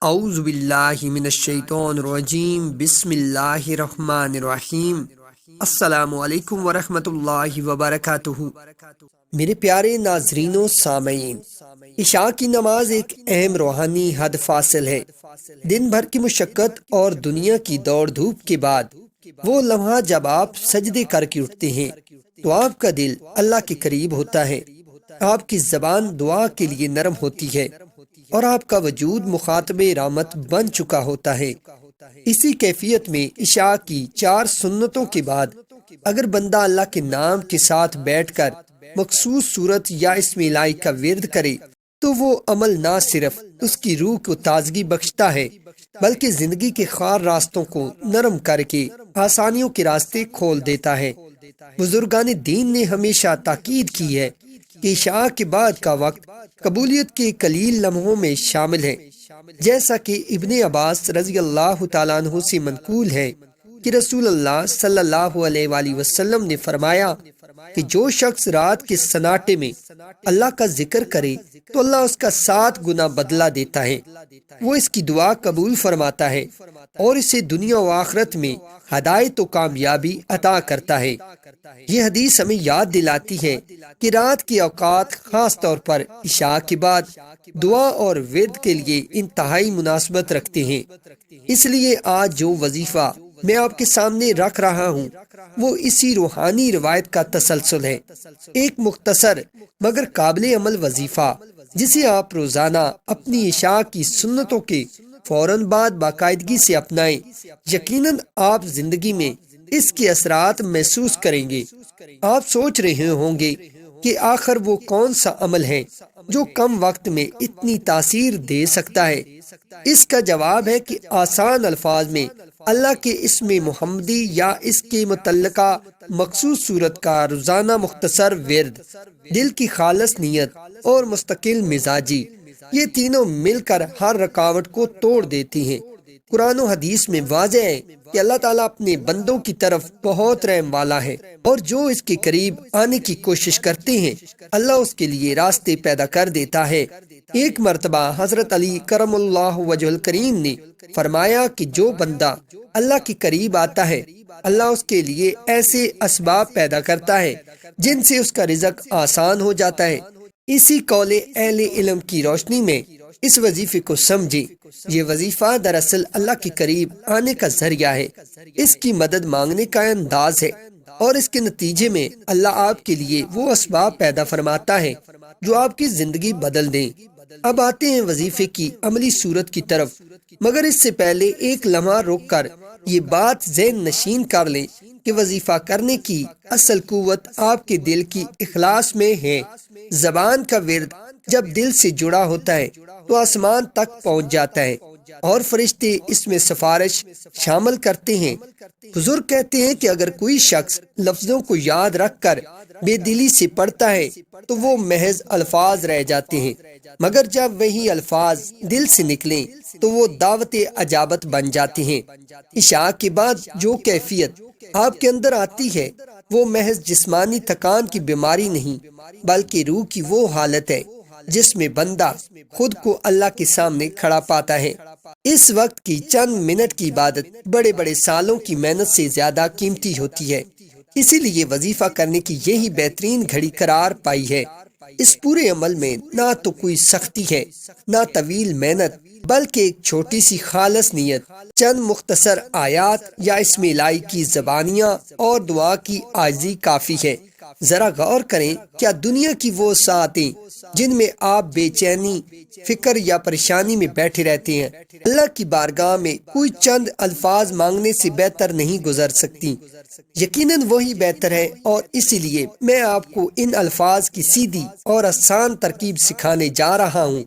اعوذ باللہ من الشیطان الرجیم بسم اللہ الرحمن الرحیم السلام علیکم ورحمۃ اللہ وبرکاتہ۔ میرے پیارے ناظرین و سامعین، عشاء کی نماز ایک اہم روحانی حد فاصل ہے۔ دن بھر کی مشقت اور دنیا کی دوڑ دھوپ کے بعد وہ لمحہ جب آپ سجدے کر کے اٹھتے ہیں تو آپ کا دل اللہ کے قریب ہوتا ہے، آپ کی زبان دعا کے لیے نرم ہوتی ہے اور آپ کا وجود مخاطب رحمت بن چکا ہوتا ہے۔ اسی کیفیت میں عشاء کی 4 سنتوں کے بعد اگر بندہ اللہ کے نام کے ساتھ بیٹھ کر مخصوص صورت یا اسم الہی کا ورد کرے تو وہ عمل نہ صرف اس کی روح کو تازگی بخشتا ہے بلکہ زندگی کے خار راستوں کو نرم کر کے آسانیوں کے راستے کھول دیتا ہے۔ بزرگان دین نے ہمیشہ تاکید کی ہے کہ عشاء کے بعد کا وقت قبولیت کے قلیل لمحوں میں شامل ہے، جیسا کہ ابن عباس رضی اللہ تعالیٰ عنہ سے منقول ہے کہ رسول اللہ صلی اللہ علیہ وآلہ وسلم نے فرمایا کہ جو شخص رات کے سناٹے میں اللہ کا ذکر کرے تو اللہ اس کا 7 گنا بدلہ دیتا ہے، وہ اس کی دعا قبول فرماتا ہے اور اسے دنیا و آخرت میں ہدایت و کامیابی عطا کرتا ہے۔ یہ حدیث ہمیں یاد دلاتی ہے کہ رات کے اوقات خاص طور پر عشاء کے بعد دعا اور ورد کے لیے انتہائی مناسبت رکھتے ہیں۔ اس لیے آج جو وظیفہ میں آپ کے سامنے رکھ رہا ہوں وہ اسی روحانی روایت کا تسلسل ہے، ایک مختصر مگر قابل عمل وظیفہ جسے آپ روزانہ اپنی عشاء کی سنتوں کے فوراً بعد باقاعدگی سے اپنائیں۔ یقیناً آپ زندگی میں اس کے اثرات محسوس کریں گے۔ آپ سوچ رہے ہوں گے کہ آخر وہ کون سا عمل ہے جو کم وقت میں اتنی تاثیر دے سکتا ہے؟ اس کا جواب ہے کہ آسان الفاظ میں اللہ کے اسم محمدی یا اس کے متعلقہ مخصوص صورت کا روزانہ مختصر ورد، دل کی خالص نیت اور مستقل مزاجی، یہ تینوں مل کر ہر رکاوٹ کو توڑ دیتی ہیں۔ قرآن و حدیث میں واضح ہے کہ اللہ تعالیٰ اپنے بندوں کی طرف بہت رحم والا ہے اور جو اس کے قریب آنے کی کوشش کرتے ہیں اللہ اس کے لیے راستے پیدا کر دیتا ہے۔ ایک مرتبہ حضرت علی کرم اللہ وجہ الکریم نے فرمایا کہ جو بندہ اللہ کے قریب آتا ہے اللہ اس کے لیے ایسے اسباب پیدا کرتا ہے جن سے اس کا رزق آسان ہو جاتا ہے۔ اسی قول اہل علم کی روشنی میں اس وظیفے کو سمجھے۔ یہ وظیفہ دراصل اللہ کے قریب آنے کا ذریعہ ہے، اس کی مدد مانگنے کا انداز ہے اور اس کے نتیجے میں اللہ آپ کے لیے وہ اسباب پیدا فرماتا ہے جو آپ کی زندگی بدل دیں۔ اب آتے ہیں وظیفے کی عملی صورت کی طرف، مگر اس سے پہلے ایک لمحہ رک کر یہ بات ذہن نشین کر لیں کہ وظیفہ کرنے کی اصل قوت آپ کے دل کی اخلاص میں ہے۔ زبان کا ورد جب دل سے جڑا ہوتا ہے تو آسمان تک پہنچ جاتا ہے اور فرشتے اس میں سفارش شامل کرتے ہیں۔ حضور کہتے ہیں کہ اگر کوئی شخص لفظوں کو یاد رکھ کر بے دلی سے پڑھتا ہے تو وہ محض الفاظ رہ جاتے ہیں، مگر جب وہی الفاظ دل سے نکلیں تو وہ دعوت اجابت بن جاتے ہیں۔ عشاء کے بعد جو کیفیت آپ کے اندر آتی ہے وہ محض جسمانی تھکان کی بیماری نہیں بلکہ روح کی وہ حالت ہے جس میں بندہ خود کو اللہ کے سامنے کھڑا پاتا ہے۔ اس وقت کی چند منٹ کی عبادت بڑے بڑے سالوں کی محنت سے زیادہ قیمتی ہوتی ہے، اسی لیے وظیفہ کرنے کی یہی بہترین گھڑی قرار پائی ہے۔ اس پورے عمل میں نہ تو کوئی سختی ہے نہ طویل محنت، بلکہ ایک چھوٹی سی خالص نیت، چند مختصر آیات یا اسم الہی کی زبانیاں اور دعا کی عاجزی کافی ہے۔ ذرا غور کریں، کیا دنیا کی وہ ساعتیں جن میں آپ بے چینی، فکر یا پریشانی میں بیٹھے رہتے ہیں اللہ کی بارگاہ میں کوئی چند الفاظ مانگنے سے بہتر نہیں گزر سکتی؟ یقیناً وہی بہتر ہے، اور اسی لیے میں آپ کو ان الفاظ کی سیدھی اور آسان ترکیب سکھانے جا رہا ہوں۔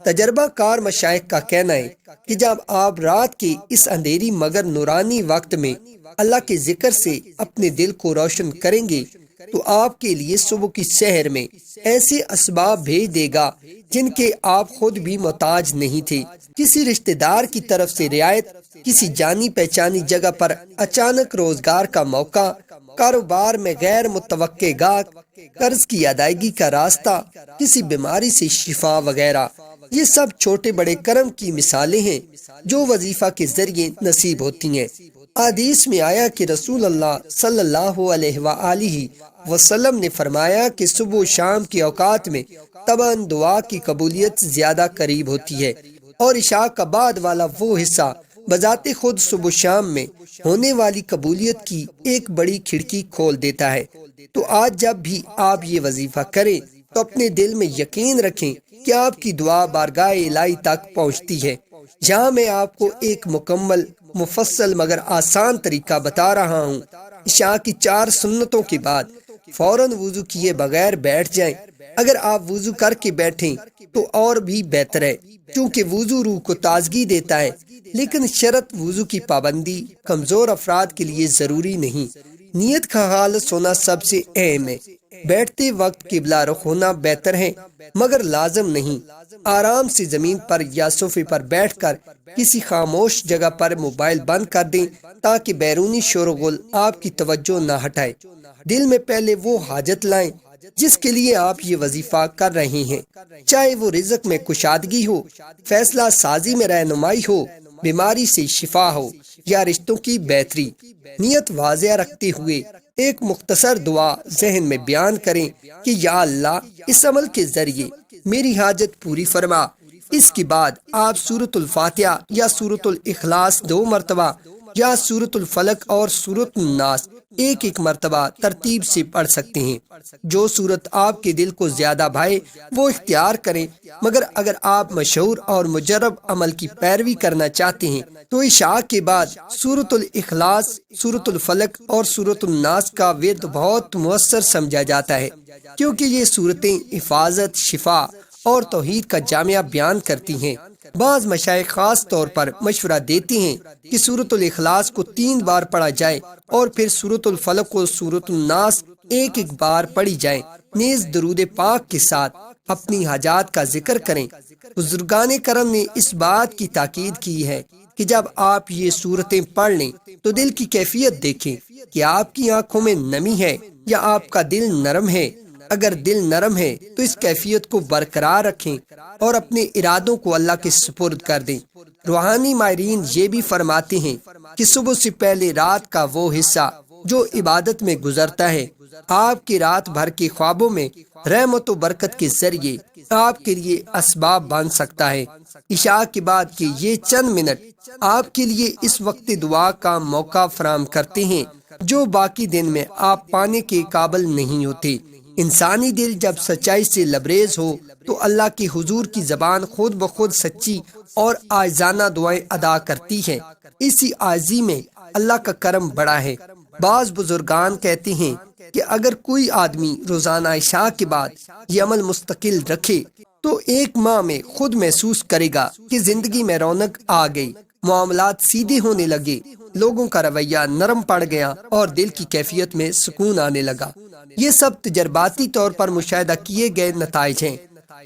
تجربہ کار مشائخ کا کہنا ہے کہ جب آپ رات کے اس اندھیری مگر نورانی وقت میں اللہ کے ذکر سے اپنے دل کو روشن کریں گے تو آپ کے لیے صبح کی سحر میں ایسے اسباب بھیج دے گا جن کے آپ خود بھی محتاج نہیں تھے۔ کسی رشتہ دار کی طرف سے رعایت، کسی جانی پہچانی جگہ پر اچانک روزگار کا موقع، کاروبار میں غیر متوقع گاہک، قرض کی ادائیگی کا راستہ، کسی بیماری سے شفا وغیرہ۔ یہ سب چھوٹے بڑے کرم کی مثالیں ہیں جو وظیفہ کے ذریعے نصیب ہوتی ہیں۔ حدیث میں آیا کہ رسول اللہ صلی اللہ علیہ وآلہ وسلم نے فرمایا کہ صبح و شام کے اوقات میں طبعاً دعا کی قبولیت زیادہ قریب ہوتی ہے، اور عشاء کا بعد والا وہ حصہ بذات خود صبح و شام میں ہونے والی قبولیت کی ایک بڑی کھڑکی کھول دیتا ہے۔ تو آج جب بھی آپ یہ وظیفہ کریں تو اپنے دل میں یقین رکھیں کہ آپ کی دعا بارگاہ الہی تک پہنچتی ہے۔ یہاں میں آپ کو ایک مکمل، مفصل مگر آسان طریقہ بتا رہا ہوں۔ عشاء کی 4 سنتوں کے بعد فوراً وضو کیے بغیر بیٹھ جائیں۔ اگر آپ وضو کر کے بیٹھیں تو اور بھی بہتر ہے، کیونکہ وضو روح کو تازگی دیتا ہے، لیکن شرط وضو کی پابندی کمزور افراد کے لیے ضروری نہیں۔ نیت کا خالص ہونا سب سے اہم ہے۔ بیٹھتے وقت قبلہ رخ ہونا بہتر ہے، مگر لازم نہیں۔ آرام سے زمین پر یا صوفے پر بیٹھ کر کسی خاموش جگہ پر موبائل بند کر دیں تاکہ بیرونی شور و غل آپ کی توجہ نہ ہٹائے۔ دل میں پہلے وہ حاجت لائیں جس کے لیے آپ یہ وظیفہ کر رہے ہیں، چاہے وہ رزق میں کشادگی ہو، فیصلہ سازی میں رہنمائی ہو، بیماری سے شفا ہو، یا رشتوں کی بہتری۔ نیت واضح رکھتے ہوئے ایک مختصر دعا ذہن میں بیان کریں کہ یا اللہ، اس عمل کے ذریعے میری حاجت پوری فرما۔ اس کے بعد آپ سورۃ الفاتحہ یا سورۃ الاخلاص 2 مرتبہ یا سورۃ الفلق اور سورۃ الناس ایک مرتبہ ترتیب سے پڑھ سکتے ہیں۔ جو سورت آپ کے دل کو زیادہ بھائے وہ اختیار کریں، مگر اگر آپ مشہور اور مجرب عمل کی پیروی کرنا چاہتے ہیں تو عشاء کے بعد سورۃ الاخلاص، سورۃ الفلق اور سورۃ الناس کا ورد بہت مؤثر سمجھا جاتا ہے، کیونکہ یہ سورتیں حفاظت، شفا اور توحید کا جامعہ بیان کرتی ہیں۔ بعض مشائخ خاص طور پر مشورہ دیتے ہیں کہ سورۃ الاخلاص کو 3 بار پڑھا جائے اور پھر سورۃ الفلق و سورۃ الناس ایک بار پڑھی جائے۔ نیز درود پاک کے ساتھ اپنی حاجات کا ذکر کریں۔ بزرگان کرم نے اس بات کی تاکید کی ہے کہ جب آپ یہ سورتیں پڑھ لیں تو دل کی کیفیت دیکھیں کہ آپ کی آنکھوں میں نمی ہے یا آپ کا دل نرم ہے۔ اگر دل نرم ہے تو اس کیفیت کو برقرار رکھیں اور اپنے ارادوں کو اللہ کے سپرد کر دیں۔ روحانی ماہرین یہ بھی فرماتے ہیں کہ صبح سے پہلے رات کا وہ حصہ جو عبادت میں گزرتا ہے، آپ کی رات بھر کے خوابوں میں رحمت و برکت کے ذریعے آپ کے لیے اسباب بن سکتا ہے۔ عشاء کے بعد کے یہ چند منٹ آپ کے لیے اس وقت دعا کا موقع فراہم کرتے ہیں جو باقی دن میں آپ پانے کے قابل نہیں ہوتے۔ انسانی دل جب سچائی سے لبریز ہو تو اللہ کے حضور کی زبان خود بخود سچی اور عاجزانہ دعائیں ادا کرتی ہے۔ اسی عاجزی میں اللہ کا کرم بڑا ہے۔ بعض بزرگان کہتے ہیں کہ اگر کوئی آدمی روزانہ عشاء کے بعد یہ عمل مستقل رکھے تو 1 ماہ میں خود محسوس کرے گا کہ زندگی میں رونق آ گئی، معاملات سیدھے ہونے لگے، لوگوں کا رویہ نرم پڑ گیا اور دل کی کیفیت میں سکون آنے لگا۔ یہ سب تجرباتی طور پر مشاہدہ کیے گئے نتائج ہیں۔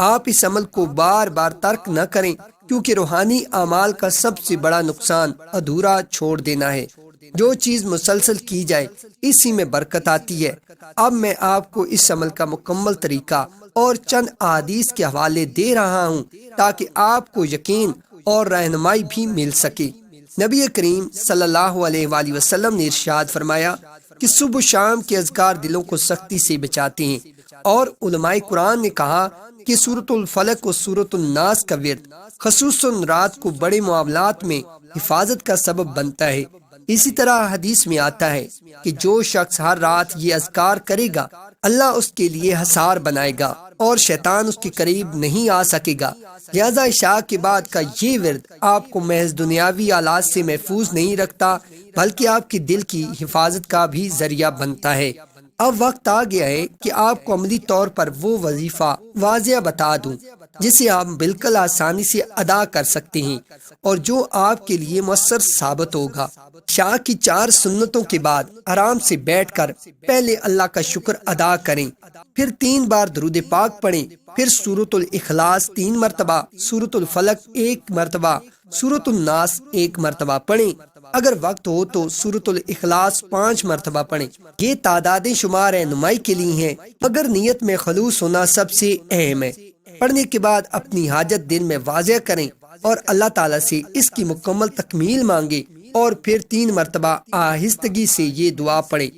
آپ اس عمل کو بار بار ترک نہ کریں، کیونکہ روحانی اعمال کا سب سے بڑا نقصان ادھورا چھوڑ دینا ہے۔ جو چیز مسلسل کی جائے اسی میں برکت آتی ہے۔ اب میں آپ کو اس عمل کا مکمل طریقہ اور چند احادیث کے حوالے دے رہا ہوں تاکہ آپ کو یقین اور رہنمائی بھی مل سکے۔ نبی کریم صلی اللہ علیہ وآلہ وسلم نے ارشاد فرمایا کہ صبح و شام کے اذکار دلوں کو سختی سے بچاتے ہیں، اور علماء قرآن نے کہا کہ سورۃ الفلق و سورۃ الناس کا ورد خصوصاً رات کو بڑے معاملات میں حفاظت کا سبب بنتا ہے۔ اسی طرح حدیث میں آتا ہے کہ جو شخص ہر رات یہ اذکار کرے گا اللہ اس کے لیے حصار بنائے گا اور شیطان اس کے قریب نہیں آ سکے گا۔ لہذا عشاء کے بعد کا یہ ورد آپ کو محض دنیاوی آلات سے محفوظ نہیں رکھتا بلکہ آپ کے دل کی حفاظت کا بھی ذریعہ بنتا ہے۔ اب وقت آ گیا ہے کہ آپ کو عملی طور پر وہ وظیفہ واضح بتا دوں جسے آپ بالکل آسانی سے ادا کر سکتے ہیں اور جو آپ کے لیے مؤثر ثابت ہوگا۔ عشاء کی 4 سنتوں کے بعد آرام سے بیٹھ کر پہلے اللہ کا شکر ادا کریں، پھر 3 بار درود پاک پڑھیں، پھر سورۃ الاخلاص 3 مرتبہ، سورۃ الفلق 1 مرتبہ، سورۃ الناس 1 مرتبہ پڑھیں۔ اگر وقت ہو تو سورۃ الاخلاص 5 مرتبہ پڑھیں۔ یہ تعداد شمار رہنمائی کے لیے ہیں، مگر نیت میں خلوص ہونا سب سے اہم ہے۔ پڑھنے کے بعد اپنی حاجت دل میں واضح کریں اور اللہ تعالیٰ سے اس کی مکمل تکمیل مانگے، اور پھر 3 مرتبہ آہستگی سے یہ دعا پڑھیں: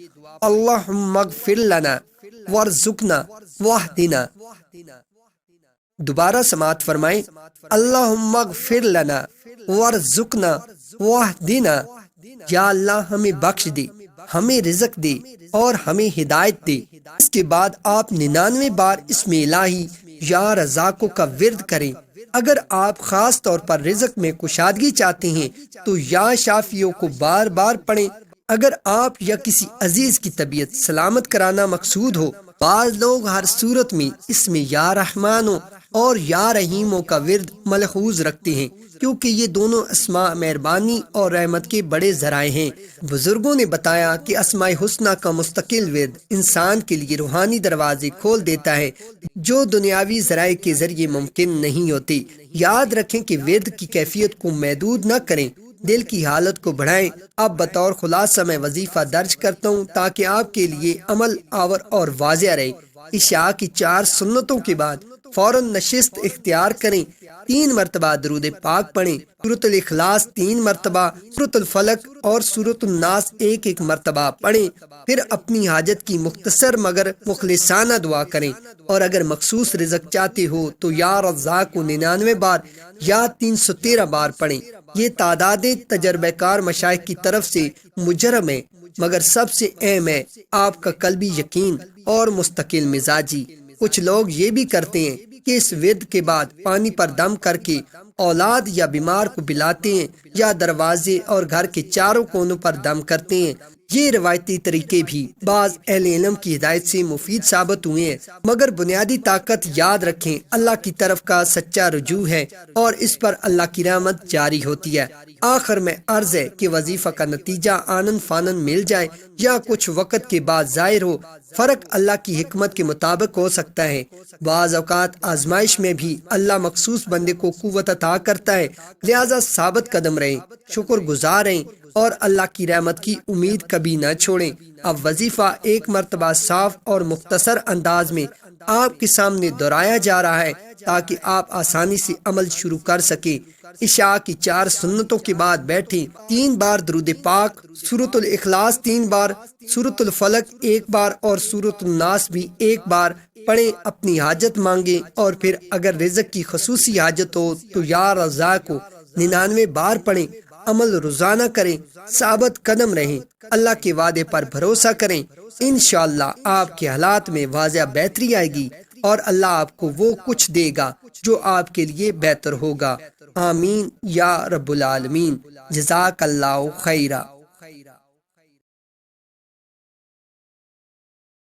اللہم اغفر لنا وارزقنا واہدنا۔ دوبارہ سماعت فرمائیں: اللہم اغفر لنا وارزقنا واہدنا۔ یا اللہ ہمیں بخش دے، ہمیں رزق دے اور ہمیں ہدایت دے۔ اس کے بعد آپ 99 بار اسم الہی یا رزاقو کا ورد کریں۔ اگر آپ خاص طور پر رزق میں کشادگی چاہتے ہیں تو یا شافیوں کو بار بار پڑھیں۔ اگر آپ یا کسی عزیز کی طبیعت سلامت کرانا مقصود ہو، بعض لوگ ہر صورت میں اس میں یا رحمانوں اور یا رحیموں کا ورد ملحوظ رکھتے ہیں، کیونکہ یہ دونوں اسماء مہربانی اور رحمت کے بڑے ذرائع ہیں۔ بزرگوں نے بتایا کہ اسماء حسنہ کا مستقل ورد انسان کے لیے روحانی دروازے کھول دیتا ہے جو دنیاوی ذرائع کے ذریعے ممکن نہیں ہوتے۔ یاد رکھیں کہ ورد کی کیفیت کو محدود نہ کریں، دل کی حالت کو بڑھائیں۔ اب بطور خلاصہ میں وظیفہ درج کرتا ہوں تاکہ آپ کے لیے عمل آور اور واضح رہے۔ عشاء کی 4 سنتوں کے بعد فوراً نشست اختیار کریں، 3 مرتبہ درود پاک پڑھیں، سورۃ الاخلاص 3 مرتبہ، سورۃ الفلق اور سورۃ الناس 1 مرتبہ پڑھیں۔ پھر اپنی حاجت کی مختصر مگر مخلصانہ دعا کریں، اور اگر مخصوص رزق چاہتے ہو تو یا رزاق کو 99 بار یا 313 بار پڑھیں۔ یہ تعداد تجربہ کار مشائخ کی طرف سے مجرم ہے، مگر سب سے اہم ہے آپ کا قلبی یقین اور مستقل مزاجی۔ کچھ لوگ یہ بھی کرتے ہیں کہ اس ورد کے بعد پانی پر دم کر کے اولاد یا بیمار کو پلاتے ہیں، یا دروازے اور گھر کے چاروں کونوں پر دم کرتے ہیں۔ یہ روایتی طریقے بھی بعض اہل علم کی ہدایت سے مفید ثابت ہوئے ہیں، مگر بنیادی طاقت یاد رکھیں اللہ کی طرف کا سچا رجوع ہے اور اس پر اللہ کی رحمت جاری ہوتی ہے۔ آخر میں عرض ہے کہ وظیفہ کا نتیجہ آنن فانن مل جائے یا کچھ وقت کے بعد ظاہر ہو، فرق اللہ کی حکمت کے مطابق ہو سکتا ہے۔ بعض اوقات آزمائش میں بھی اللہ مخصوص بندے کو قوت عطا کرتا ہے، لہذا ثابت قدم رہیں، شکر گزار رہیں اور اللہ کی رحمت کی امید کبھی نہ چھوڑیں۔ اب وظیفہ 1 مرتبہ صاف اور مختصر انداز میں آپ کے سامنے دہرایا جا رہا ہے تاکہ آپ آسانی سے عمل شروع کر سکیں۔ عشاء کی 4 سنتوں کے بعد بیٹھیں، 3 بار درود پاک، سورۃ الاخلاص 3 بار، سورۃ الفلق 1 بار اور سورۃ الناس بھی 1 بار پڑھیں، اپنی حاجت مانگیں، اور پھر اگر رزق کی خصوصی حاجت ہو تو یا رزاق کو 99 بار پڑھیں۔ عمل روزانہ کریں، ثابت قدم رہیں، اللہ کے وعدے پر بھروسہ کریں۔ انشاءاللہ آپ کے حالات میں واضح بہتری آئے گی اور اللہ آپ کو وہ کچھ دے گا جو آپ کے لیے بہتر ہوگا۔ آمین یا رب العالمین۔ جزاک اللہ خیرہ۔